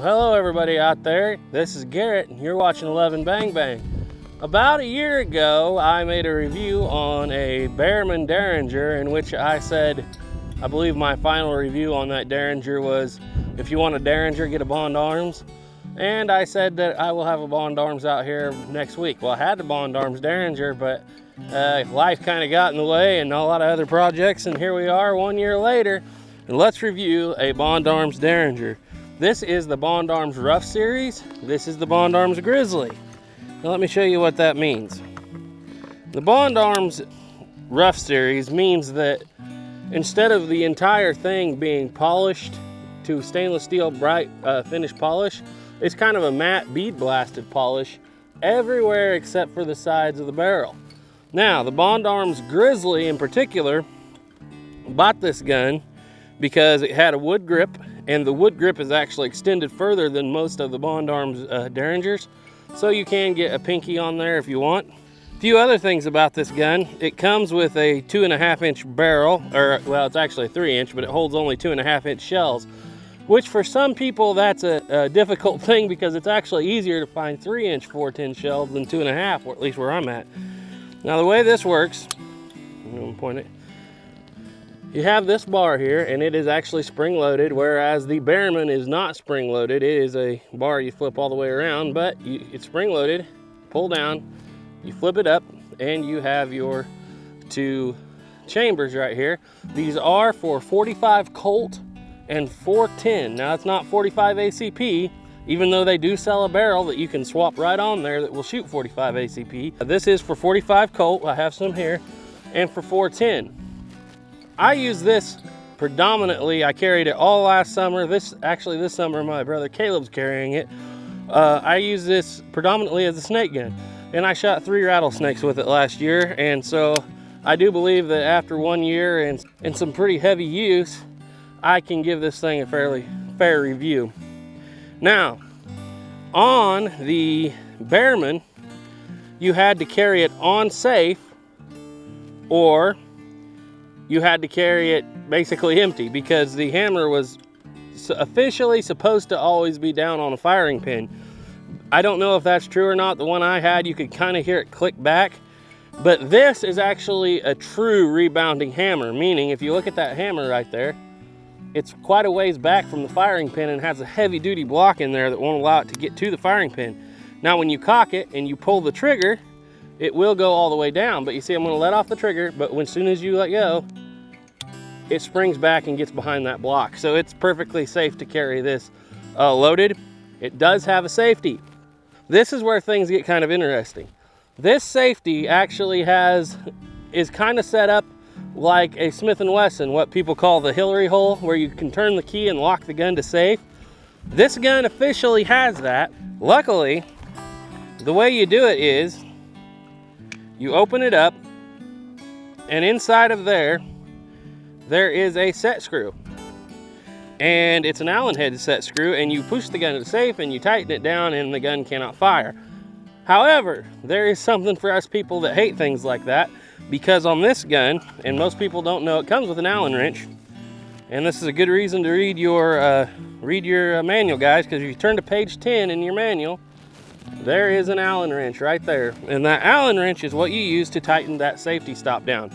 Hello everybody out there. This is Garrett and you're watching 11 Bang Bang. About a year ago, I made a review on a Behrman Derringer in which I said, I believe my final review on that Derringer was, if you want a Derringer, get a Bond Arms. And I said that I will have a Bond Arms out here next week. Well, I had the Bond Arms Derringer, but life kind of got in the way and a lot of other projects, and here we are 1 year later, and let's review a Bond Arms Derringer. This is the Bond Arms Rough Series. This is the Bond Arms Grizzly. Now let me show you what that means. The Bond Arms Rough Series means that instead of the entire thing being polished to stainless steel bright finish polish, it's kind of a matte bead blasted polish everywhere except for the sides of the barrel. Now, the Bond Arms Grizzly in particular bought this gun because it had a wood grip, and the wood grip is actually extended further than most of the Bond Arms Derringers, so you can get a pinky on there if you want. A few other things about this gun: it comes with a 2.5 inch barrel, or well, it's actually a 3 inch, but it holds only 2.5 inch shells, which for some people that's a difficult thing because it's actually easier to find 3 inch 410 shells than 2.5, or at least where I'm at. Now the way this works, I'm going to point it. You have this bar here, and it is actually spring-loaded, whereas the Behrman is not spring-loaded. It is a bar you flip all the way around, but it's spring-loaded. Pull down, you flip it up, and you have your two chambers right here. These are for 45 Colt and 410. Now, it's not 45 ACP, even though they do sell a barrel that you can swap right on there that will shoot 45 ACP. This is for 45 Colt, I have some here, and for 410. I use this predominantly. I carried it all last summer. This summer my brother Caleb's carrying it. I use this predominantly as a snake gun, and I shot 3 rattlesnakes with it last year, and so I do believe that after 1 year and some pretty heavy use, I can give this thing a fairly fair review. Now, on the Behrman, you had to carry it on safe, or you had to carry it basically empty, because the hammer was officially supposed to always be down on a firing pin. I don't know if that's true or not. The one I had, you could kind of hear it click back, but this is actually a true rebounding hammer, meaning if you look at that hammer right there, it's quite a ways back from the firing pin and has a heavy duty block in there that won't allow it to get to the firing pin. Now when you cock it and you pull the trigger, it will go all the way down, but you see I'm going to let off the trigger, but as soon as you let go, it springs back and gets behind that block. So it's perfectly safe to carry this loaded. It does have a safety. This is where things get kind of interesting. This safety actually is kind of set up like a Smith & Wesson, what people call the Hillary hole, where you can turn the key and lock the gun to safe. This gun officially has that. Luckily, the way you do it is you open it up, and inside of there is a set screw, and it's an Allen head set screw, and you push the gun to the safe and you tighten it down and the gun cannot fire. However, there is something for us people that hate things like that, because on this gun, and most people don't know, it comes with an Allen wrench, and this is a good reason to read your manual, guys, because if you turn to page 10 in your manual, there is an Allen wrench right there, and that Allen wrench is what you use to tighten that safety stop down.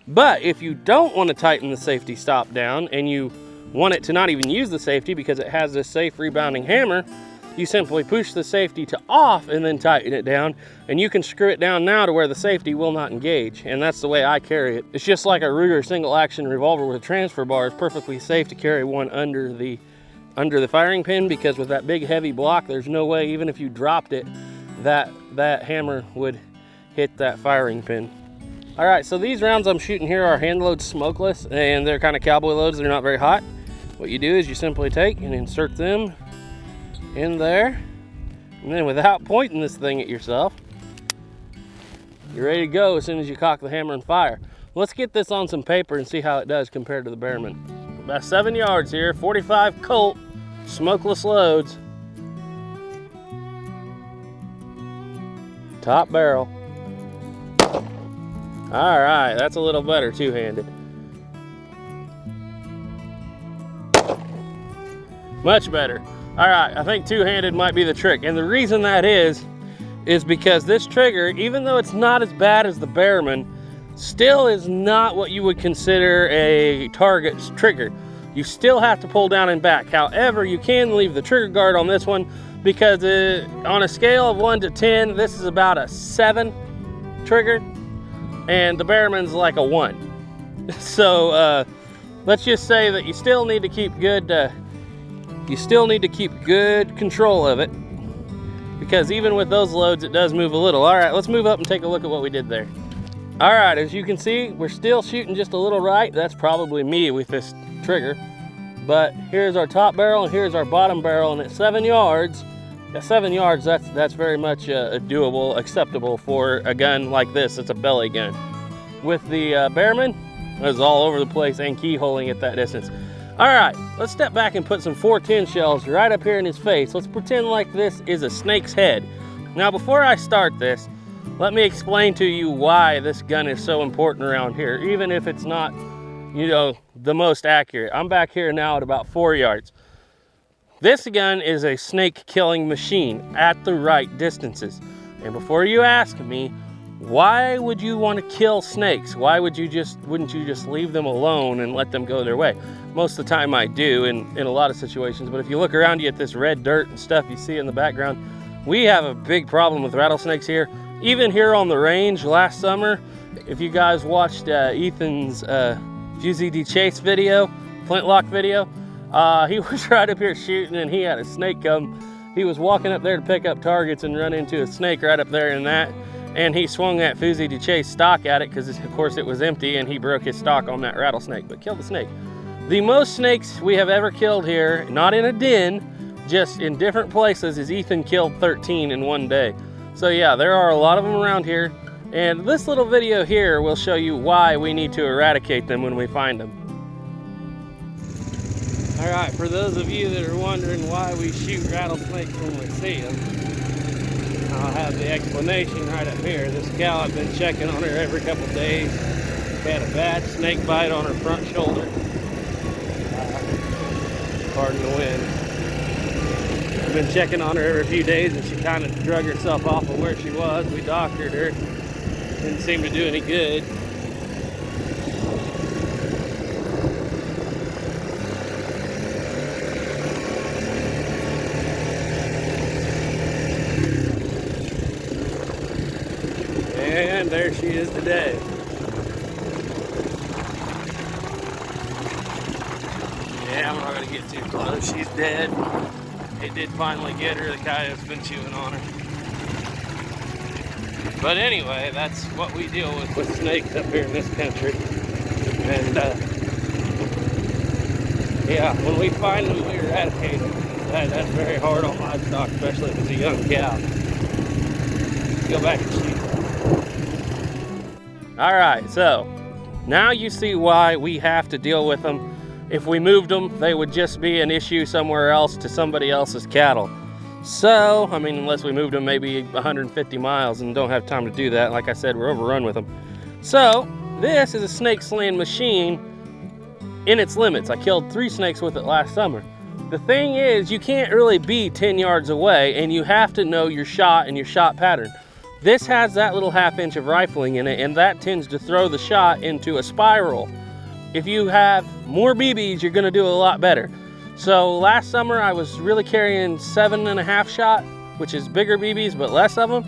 But if you don't want to tighten the safety stop down and you want it to not even use the safety because it has this safe rebounding hammer, you simply push the safety to off and then tighten it down, and you can screw it down now to where the safety will not engage, and that's the way I carry it. It's just like a Ruger single action revolver with a transfer bar. It's perfectly safe to carry one under the firing pin, because with that big heavy block, there's no way, even if you dropped it, that hammer would hit that firing pin. All right, so these rounds I'm shooting here are hand load smokeless, and they're kind of cowboy loads. They're not very hot. What you do is you simply take and insert them in there, and then without pointing this thing at yourself, you're ready to go as soon as you cock the hammer and fire. Let's get this on some paper and see how it does compared to the Behrman. About 7 yards here, 45 Colt, smokeless loads. Top barrel. All right, that's a little better two-handed. Much better. All right, I think two-handed might be the trick. And the reason that is because this trigger, even though it's not as bad as the Behrman, still is not what you would consider a target trigger. You still have to pull down and back. However, you can leave the trigger guard on this one because on a scale of 1 to 10, this is about a 7 trigger, and the Behrman's like a 1. So let's just say that you still need to keep good control of it, because even with those loads, it does move a little. All right, let's move up and take a look at what we did there. All right, as you can see, we're still shooting just a little right. That's probably me with this trigger. But here's our top barrel and here's our bottom barrel, and at 7 yards, that's very much doable, acceptable for a gun like this. It's a belly gun. With the Behrman, it was all over the place and keyholing at that distance. All right, let's step back and put some 410 shells right up here in his face. Let's pretend like this is a snake's head. Now, before I start this, let me explain to you why this gun is so important around here, even if it's not, you know, the most accurate. I'm back here now at about 4 yards. This gun is a snake killing machine at the right distances. And before you ask me, why would you want to kill snakes? Wouldn't you just leave them alone and let them go their way? Most of the time I do in a lot of situations, but if you look around you at this red dirt and stuff you see in the background, we have a big problem with rattlesnakes here. Even here on the range last summer, if you guys watched Ethan's Fusey Chase video, flintlock video, he was right up here shooting and he had a snake come. He was walking up there to pick up targets and run into a snake right up there in that. And he swung that Fusey Chase stock at it because of course it was empty, and he broke his stock on that rattlesnake, but killed the snake. The most snakes we have ever killed here, not in a den, just in different places, is Ethan killed 13 in one day. So yeah, there are a lot of them around here, and this little video here will show you why we need to eradicate them when we find them. All right, for those of you that are wondering why we shoot rattlesnakes when we see them, I'll have the explanation right up here. This gal, I've been checking on her every couple days. She had a bad snake bite on her front shoulder. Pardon the wind. I've been checking on her every few days, and she kind of drug herself off of where she was. We doctored her. Didn't seem to do any good. And there she is today. Yeah, I'm not gonna get too close. She's dead. It did finally get her. The coyote's been chewing on her. But anyway, that's what we deal with snakes up here in this country. And yeah, when we find them, we eradicate them. That's very hard on livestock, especially if it's a young cow. Go back and shoot. All right, so now you see why we have to deal with them. If we moved them, they would just be an issue somewhere else to somebody else's cattle. So, I mean, unless we moved them maybe 150 miles and don't have time to do that. Like I said, we're overrun with them. So, this is a snake slaying machine in its limits. I killed 3 snakes with it last summer. The thing is, you can't really be 10 yards away, and you have to know your shot and your shot pattern. This has that little 1/2 inch of rifling in it, and that tends to throw the shot into a spiral. If you have more BBs, you're gonna do a lot better. So last summer I was really carrying 7.5 shot, which is bigger BBs, but less of them.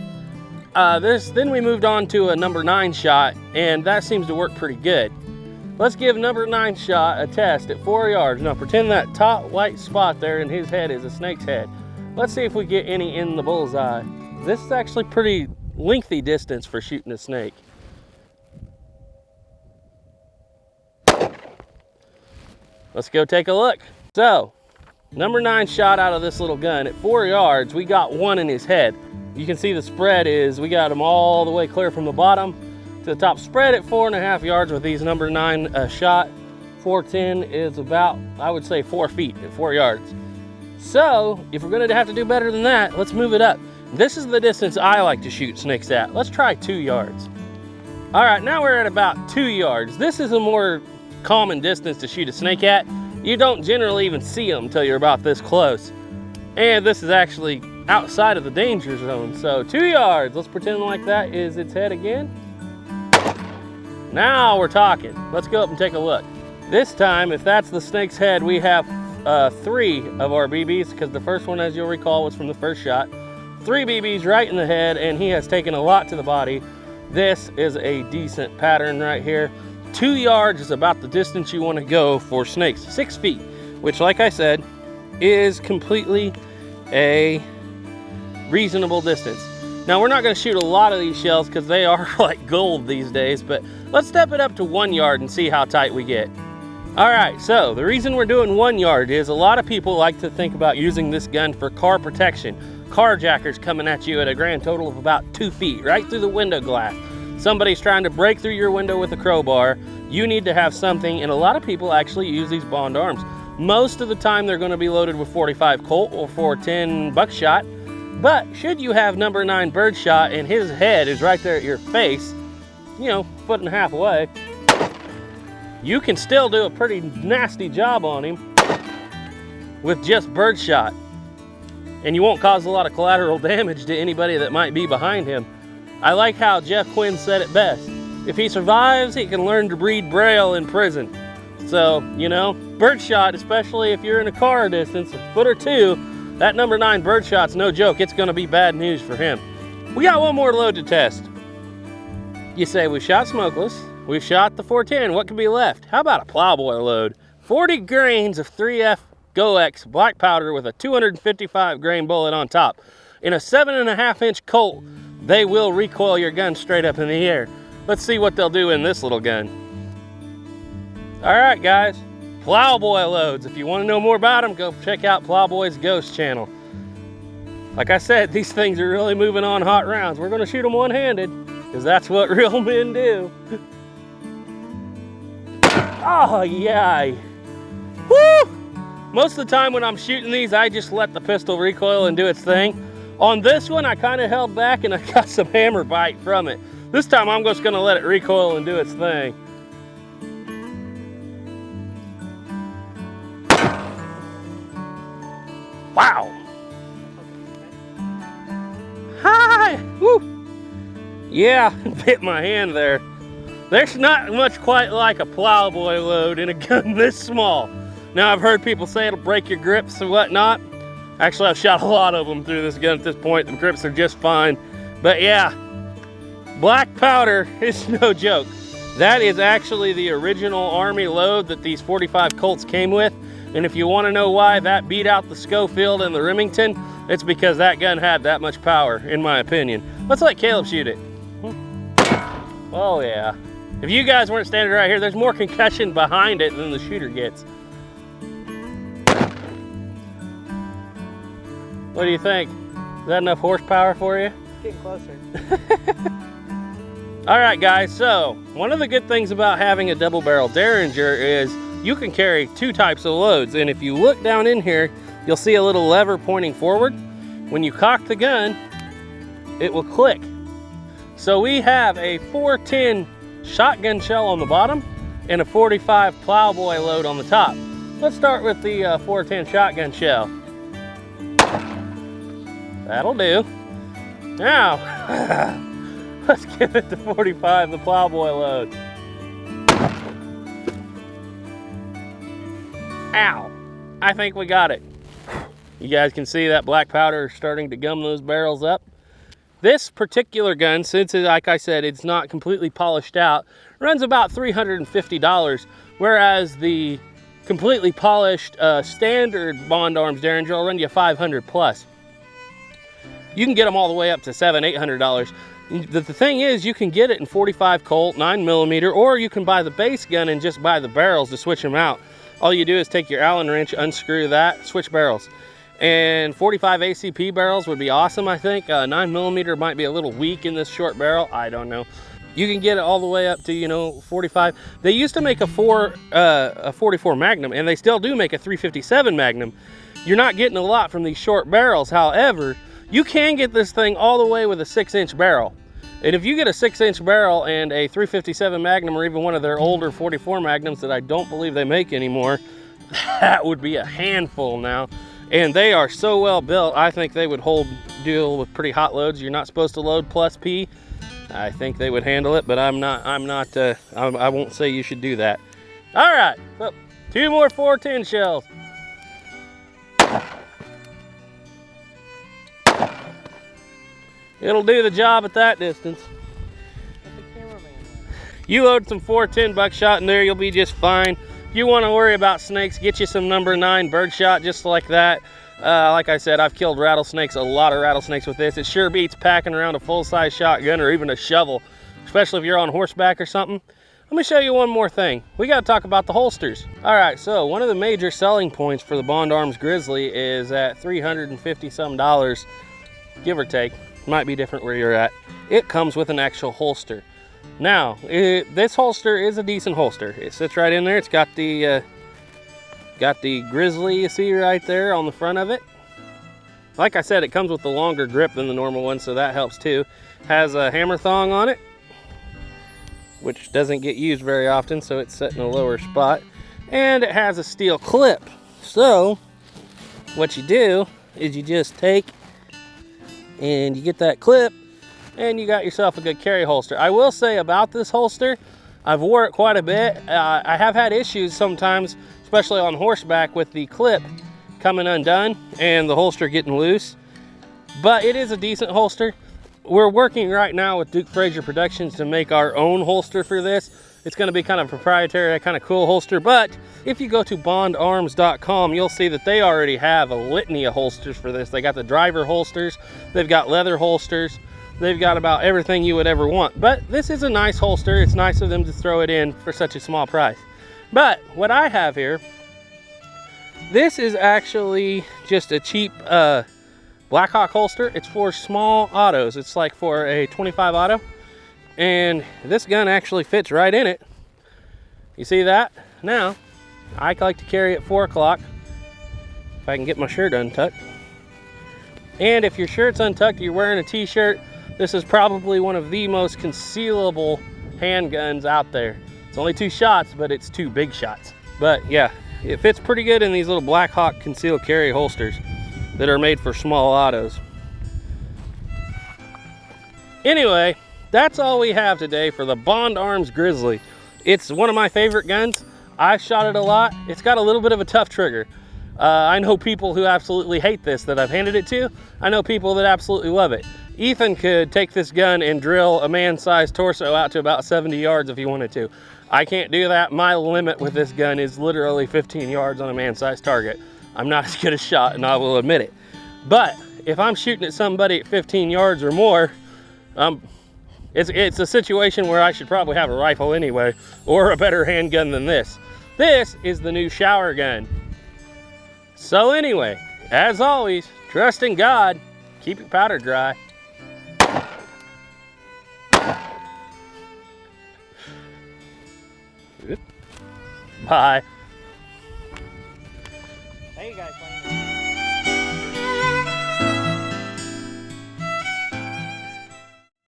Then we moved on to a number 9 shot, and that seems to work pretty good. Let's give number 9 shot a test at 4 yards. Now pretend that top white spot there in his head is a snake's head. Let's see if we get any in the bullseye. This is actually pretty lengthy distance for shooting a snake. Let's go take a look. So, number 9 shot out of this little gun at 4 yards, we got 1 in his head. You can see the spread is, we got him all the way clear from the bottom to the top. Spread at 4.5 yards with these number 9 shot. 410 is about, I would say, 4 feet at 4 yards. So, if we're gonna have to do better than that, let's move it up. This is the distance I like to shoot snakes at. Let's try 2 yards. All right, now we're at about 2 yards. This is a more common distance to shoot a snake at. You don't generally even see them until you're about this close. And this is actually outside of the danger zone. So 2 yards, let's pretend like that is its head again. Now we're talking. Let's go up and take a look. This time, if that's the snake's head, we have 3 of our BBs, because the first one, as you'll recall, was from the first shot. 3 BBs right in the head, and he has taken a lot to the body. This is a decent pattern right here. 2 yards is about the distance you want to go for snakes. 6 feet, which, like I said, is completely a reasonable distance. Now, we're not going to shoot a lot of these shells because they are like gold these days, but let's step it up to 1 yard and see how tight we get. All right, so the reason we're doing 1 yard is a lot of people like to think about using this gun for car protection. Carjackers coming at you at a grand total of about 2 feet, right through the window glass. Somebody's trying to break through your window with a crowbar. You need to have something, and a lot of people actually use these Bond arms. Most of the time they're going to be loaded with 45 Colt or 410 buckshot, but should you have number 9 birdshot and his head is right there at your face, you know, 1.5 feet away, you can still do a pretty nasty job on him with just birdshot, and you won't cause a lot of collateral damage to anybody that might be behind him. I like how Jeff Quinn said it best. If he survives, he can learn to breed Braille in prison. So, you know, birdshot, especially if you're in a car distance, a foot or 2, that number 9 birdshot's no joke. It's going to be bad news for him. We got one more load to test. You say we shot smokeless, we've shot the 410. What could be left? How about a plowboy load? 40 grains of 3F GoX black powder with a 255 grain bullet on top. In a 7.5-inch Colt, they will recoil your gun straight up in the air. Let's see what they'll do in this little gun. All right, guys, plowboy loads. If you want to know more about them, go check out Plowboy's Ghost channel. Like I said, these things are really moving on hot rounds. We're going to shoot them one-handed, because that's what real men do. Oh, yeah. Woo! Most of the time when I'm shooting these, I just let the pistol recoil and do its thing. On this one, I kind of held back and I got some hammer bite from it. This time, I'm just going to let it recoil and do its thing. Wow. Hi. Woo. Yeah, bit my hand there. There's not much quite like a plowboy load in a gun this small. Now, I've heard people say it'll break your grips and whatnot. Actually, I've shot a lot of them through this gun at this point. The grips are just fine. But yeah, black powder is no joke. That is actually the original Army load that these 45 Colts came with. And if you want to know why that beat out the Schofield and the Remington, it's because that gun had that much power, in my opinion. Let's let Caleb shoot it. Oh yeah. If you guys weren't standing right here, there's more concussion behind it than the shooter gets. What do you think? Is that enough horsepower for you? Getting closer. All right, guys, so one of the good things about having a double barrel Derringer is you can carry 2 types of loads. And if you look down in here, you'll see a little lever pointing forward. When you cock the gun, it will click. So we have a 410 shotgun shell on the bottom and a 45 plowboy load on the top. Let's start with the 410 shotgun shell. That'll do. Now, let's give it the 45, the plowboy load. Ow, I think we got it. You guys can see that black powder starting to gum those barrels up. This particular gun, since like I said, it's not completely polished out, runs about $350, whereas the completely polished standard Bond Arms Derringer will run you $500 plus. You can get them all the way up to $700, $800. The thing is, you can get it in 45 Colt, 9mm, or you can buy the base gun and just buy the barrels to switch them out. All you do is take your Allen wrench, unscrew that, switch barrels. And 45 ACP barrels would be awesome, I think. 9mm might be a little weak in this short barrel. I don't know. You can get it all the way up to, you know, 45. They used to make a 44 Magnum, and they still do make a 357 Magnum. You're not getting a lot from these short barrels. However, you can get this thing all the way with a 6-inch barrel. And if you get a 6-inch barrel and a 357 Magnum, or even one of their older 44 Magnums that I don't believe they make anymore, that would be a handful now. And they are so well built, I think they would deal with pretty hot loads. You're not supposed to load plus P. I think they would handle it, but I won't say you should do that. All right, so 2 more 410 shells. It'll do the job at that distance. You load some 410 buckshot in there, you'll be just fine. If you want to worry about snakes, get you some number 9 birdshot just like that. Like I said, I've killed rattlesnakes, a lot of rattlesnakes with this. It sure beats packing around a full-size shotgun or even a shovel, especially if you're on horseback or something. Let me show you one more thing. We got to talk about the holsters. All right, so one of the major selling points for the Bond Arms Grizzly is at $350 some, give or take. Might be different where you're at. It comes with an actual holster. Now, this holster is a decent holster. It sits right in there. It's got the Grizzly you see right there on the front of it. Like I said, it comes with the longer grip than the normal one, so that helps too. Has a hammer thong on it, which doesn't get used very often, so it's set in a lower spot. And it has a steel clip. So, what you do is you just take and you get that clip and you got yourself a good carry holster. I will say about this holster, I've wore it quite a bit. I have had issues sometimes, especially on horseback, with the clip coming undone and the holster getting loose. But it is a decent holster. We're working right now with Duke Frazier Productions to make our own holster for this. It's going to be kind of proprietary, kind of cool holster. But if you go to bondarms.com, you'll see that they already have a litany of holsters for this. They got the driver holsters, they've got leather holsters, they've got about everything you would ever want. But this is a nice holster. It's nice of them to throw it in for such a small price. But what I have here, this is actually just a cheap Blackhawk holster. It's for small autos. It's like for a 25 auto. And this gun actually fits right in it. You see that? Now, I like to carry it 4 o'clock if I can get my shirt untucked. And if your shirt's untucked, you're wearing a t-shirt, this is probably one of the most concealable handguns out there. It's only 2 shots, but it's 2 big shots. But yeah, it fits pretty good in these little Blackhawk concealed carry holsters that are made for small autos. Anyway, that's all we have today for the Bond Arms Grizzly. It's one of my favorite guns. I've shot it a lot. It's got a little bit of a tough trigger. I know people who absolutely hate this that I've handed it to. I know people that absolutely love it. Ethan could take this gun and drill a man-sized torso out to about 70 yards if he wanted to. I can't do that. My limit with this gun is literally 15 yards on a man-sized target. I'm not as good a shot, and I will admit it. But if I'm shooting at somebody at 15 yards or more, it's a situation where I should probably have a rifle anyway, or a better handgun than this. This is the new shower gun. So anyway, as always, trust in God, keep your powder dry. Bye. Hey, you guys playing